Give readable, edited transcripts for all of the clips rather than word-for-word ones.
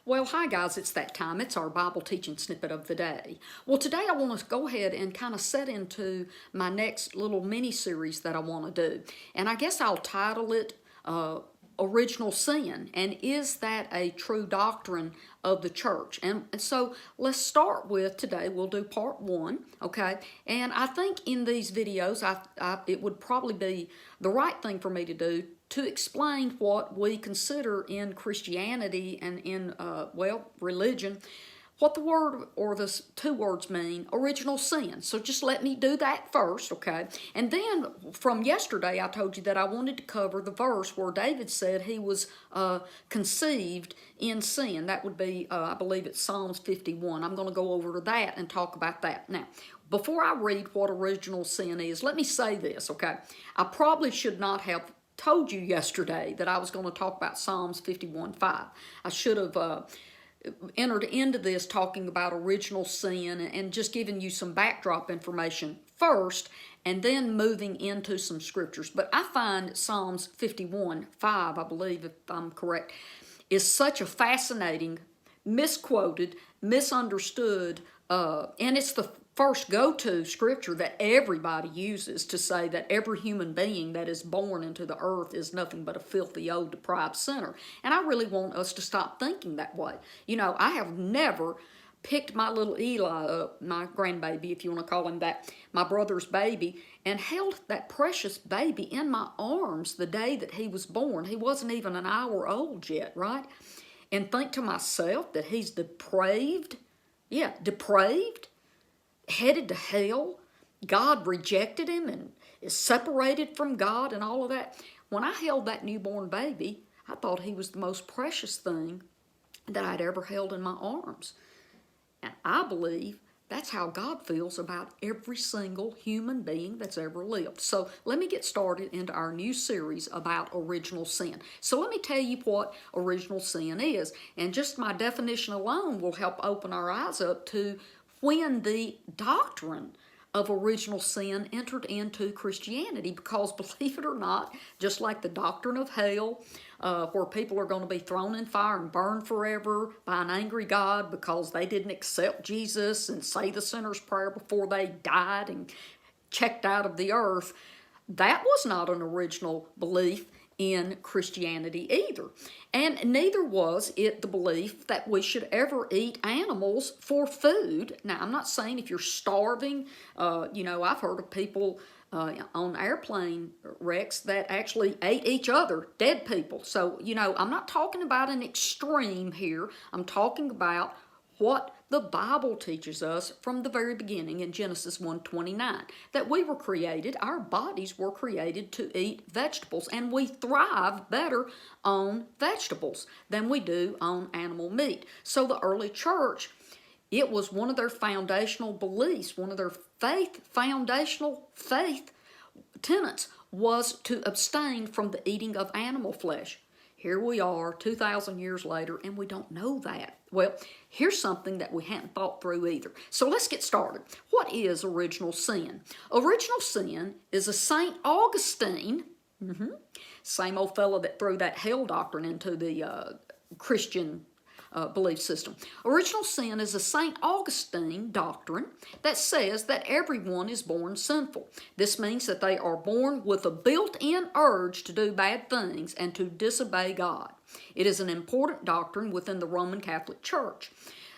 Well, hi guys, it's that time. It's our Bible teaching snippet of the day. Well, today I want to go ahead and kind of set into my next little mini series that I want to do. And I guess I'll title it Original Sin. And is that a true doctrine of the church? And so let's start with today. We'll do part one, okay? And I think in these videos, it would probably be the right thing for me to do to explain what we consider in Christianity and in, religion, what the word or the two words mean, original sin. So just let me do that first, okay? And then from yesterday, I told you that I wanted to cover the verse where David said he was conceived in sin. That would be, I believe it's Psalms 51. I'm going to go over to that and talk about that. Now, before I read what original sin is, let me say this, okay? I probably should not have told you yesterday that I was going to talk about Psalms 51:5. I should have entered into this talking about original sin and just giving you some backdrop information first and then moving into some scriptures. But I find Psalms 51:5, I believe if I'm correct, is such a fascinating, misquoted, misunderstood, and it's the first go-to scripture that everybody uses to say that every human being that is born into the earth is nothing but a filthy, old, deprived sinner. And I really want us to stop thinking that way. You know, I have never picked my little Eli up, my grandbaby, if you want to call him that, my brother's baby, and held that precious baby in my arms the day that he was born. He wasn't even an hour old yet, right? And think to myself that he's depraved. Yeah, depraved. Headed to hell. God rejected him and is separated from God and all of that. When I held that newborn baby, I thought he was the most precious thing that I'd ever held in my arms. And I believe that's how God feels about every single human being that's ever lived. So let me get started into our new series about original sin. So let me tell you what original sin is. And just my definition alone will help open our eyes up to when the doctrine of original sin entered into Christianity, because believe it or not, just like the doctrine of hell, where people are going to be thrown in fire and burned forever by an angry God because they didn't accept Jesus and say the sinner's prayer before they died and checked out of the earth, that was not an original belief in Christianity either. And neither was it the belief that we should ever eat animals for food. Now, I'm not saying if you're starving, I've heard of people on airplane wrecks that actually ate each other, dead people. So, I'm not talking about an extreme here. I'm talking about what the Bible teaches us from the very beginning in Genesis 1:29, that we were created, our bodies were created to eat vegetables, and we thrive better on vegetables than we do on animal meat. So the early church, it was one of their foundational beliefs, one of their foundational faith tenets was to abstain from the eating of animal flesh. Here we are 2,000 years later, and we don't know that. Well, here's something that we hadn't thought through either. So let's get started. What is original sin? Original sin is a St. Augustine, same old fellow that threw that hell doctrine into the Christian belief system. Original sin is a St. Augustine doctrine that says that everyone is born sinful. This means that they are born with a built-in urge to do bad things and to disobey God. It is an important doctrine within the Roman Catholic Church.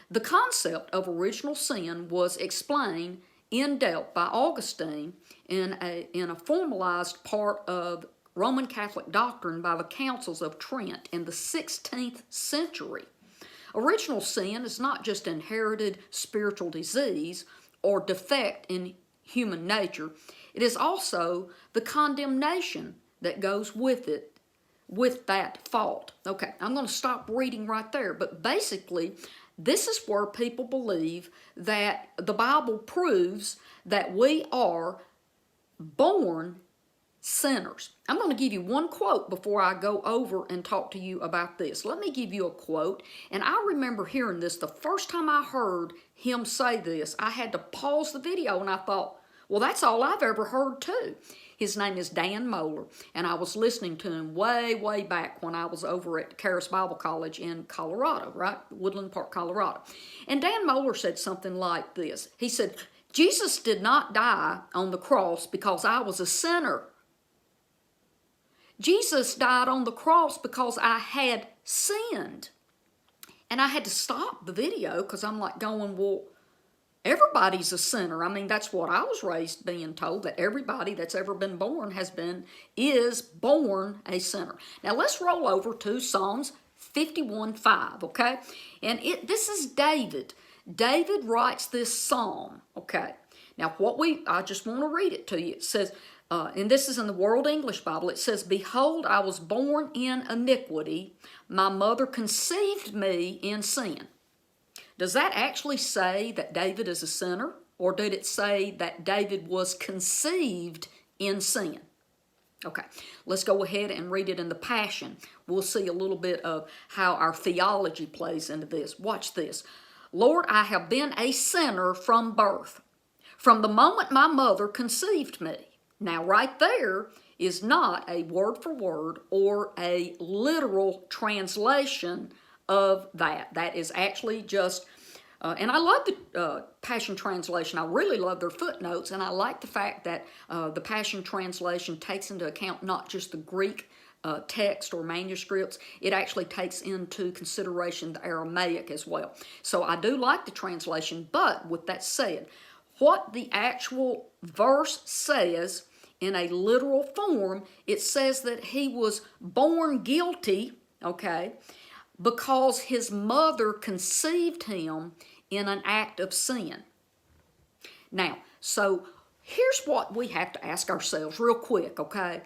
The concept of original sin was explained in depth by Augustine in a formalized part of Roman Catholic doctrine by the Councils of Trent in the 16th century. Original sin is not just inherited spiritual disease or defect in human nature. It is also the condemnation that goes with it, with that fault. Okay, I'm going to stop reading right there, but basically, this is where people believe that the Bible proves that we are born sinners. I'm going to give you one quote before I go over and talk to you about this. Let me give you a quote. And I remember hearing this the first time I heard him say this. I had to pause the video and I thought, well, that's all I've ever heard too. His name is Dan Moeller, and I was listening to him way, way back when I was over at Charis Bible College in Colorado, right? Woodland Park, Colorado. And Dan Moeller said something like this. He said, Jesus did not die on the cross because I was a sinner. Jesus died on the cross because I had sinned. And I had to stop the video because I'm like going, well, everybody's a sinner. I mean, that's what I was raised being told, that everybody that's ever been born is born a sinner. Now let's roll over to Psalms 51:5, okay? And this is David. David writes this psalm, okay? Now I just want to read it to you. It says, and this is in the World English Bible, it says, "Behold, I was born in iniquity. My mother conceived me in sin." Does that actually say that David is a sinner? Or did it say that David was conceived in sin? Okay, let's go ahead and read it in the Passion. We'll see a little bit of how our theology plays into this. Watch this. "Lord, I have been a sinner from birth, from the moment my mother conceived me." Now, right there is not a word for word or a literal translation of that. That is actually just, and I love the Passion Translation. I really love their footnotes, and I like the fact that the Passion Translation takes into account not just the Greek text or manuscripts, it actually takes into consideration the Aramaic as well. So I do like the translation, but with that said, what the actual verse says in a literal form, it says that he was born guilty, okay, because his mother conceived him in an act of sin. Now, so here's what we have to ask ourselves real quick, okay?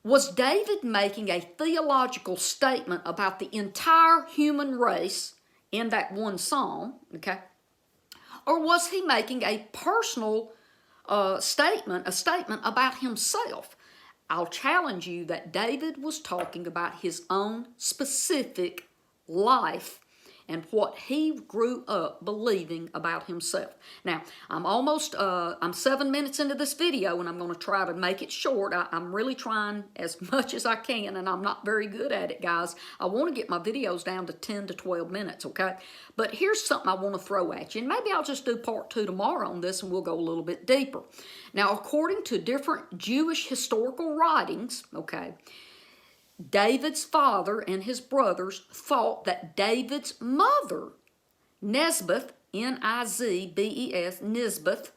Was David making a theological statement about the entire human race in that one psalm, okay? Or was he making a personal statement about himself? I'll challenge you that David was talking about his own specific life and what he grew up believing about himself. Now, I'm 7 minutes into this video, and I'm going to try to make it short. I'm really trying as much as I can, and I'm not very good at it, guys. I want to get my videos down to 10 to 12 minutes, okay? But here's something I want to throw at you, and maybe I'll just do part 2 tomorrow on this, and we'll go a little bit deeper. Now, according to different Jewish historical writings, okay, David's father and his brothers thought that David's mother, Nisbeth, Nizbeth, Nisbeth,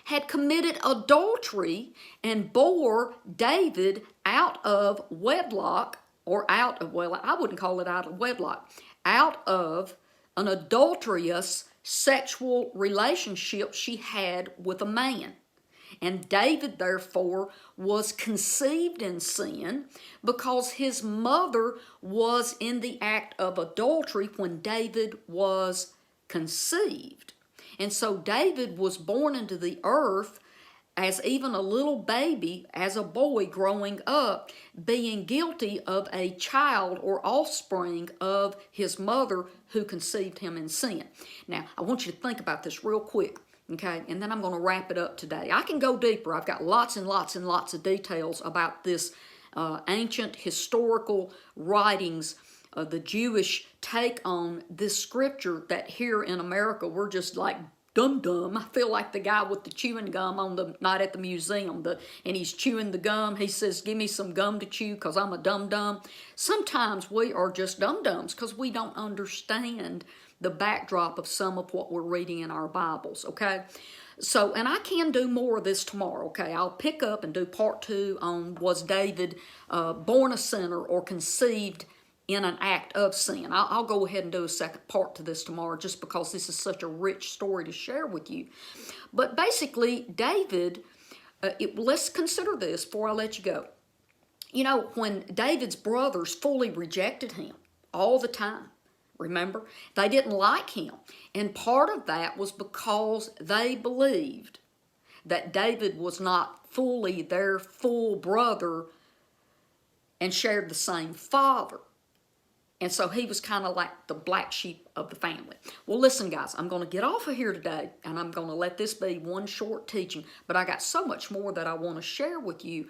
had committed adultery and bore David out of wedlock, or out of, well, I wouldn't call it out of wedlock, out of an adulterous sexual relationship she had with a man. And David, therefore, was conceived in sin because his mother was in the act of adultery when David was conceived. And so David was born into the earth as even a little baby, as a boy growing up, being guilty of a child or offspring of his mother who conceived him in sin. Now, I want you to think about this real quick. Okay, and then I'm going to wrap it up today. I can go deeper. I've got lots and lots and lots of details about this ancient historical writings, the Jewish take on this scripture that here in America we're just like dum-dum. I feel like the guy with the chewing gum on the night at the museum, and he's chewing the gum. He says, "Give me some gum to chew because I'm a dum-dum." Sometimes we are just dum-dums because we don't understand the backdrop of some of what we're reading in our Bibles, okay? So, and I can do more of this tomorrow, okay? I'll pick up and do part 2 on was David born a sinner or conceived in an act of sin. I'll go ahead and do a second part to this tomorrow just because this is such a rich story to share with you. But basically, David, let's consider this before I let you go. You know, when David's brothers fully rejected him all the time, remember? They didn't like him. And part of that was because they believed that David was not fully their full brother and shared the same father. And so he was kind of like the black sheep of the family. Well, listen, guys, I'm going to get off of here today, and I'm going to let this be one short teaching. But I got so much more that I want to share with you,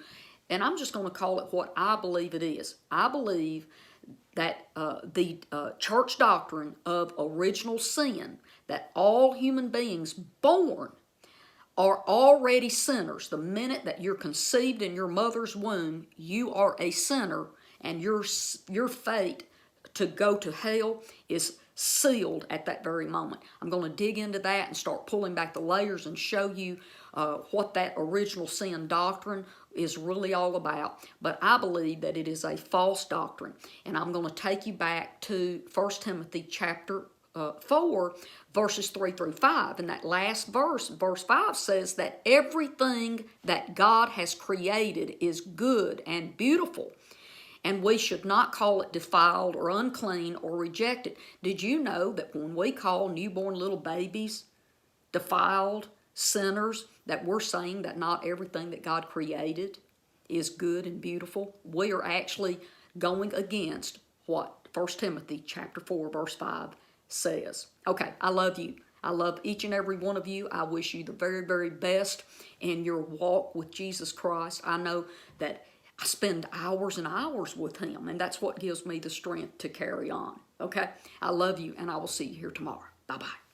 and I'm just going to call it what I believe it is. I believe that the church doctrine of original sin, that all human beings born are already sinners. The minute that you're conceived in your mother's womb, you are a sinner, and your fate to go to hell is sealed at that very moment. I'm going to dig into that and start pulling back the layers and show you what that original sin doctrine is really all about. But I believe that it is a false doctrine. And I'm going to take you back to 1 Timothy chapter 4, verses 3 through 5. And that last verse, verse 5, says that everything that God has created is good and beautiful, and we should not call it defiled or unclean or rejected. Did you know that when we call newborn little babies defiled, sinners, that we're saying that not everything that God created is good and beautiful? We are actually going against what 1 Timothy chapter 4, verse 5 says. Okay, I love you. I love each and every one of you. I wish you the very, very best in your walk with Jesus Christ. I know that I spend hours and hours with him, and that's what gives me the strength to carry on. Okay? I love you, and I will see you here tomorrow. Bye-bye.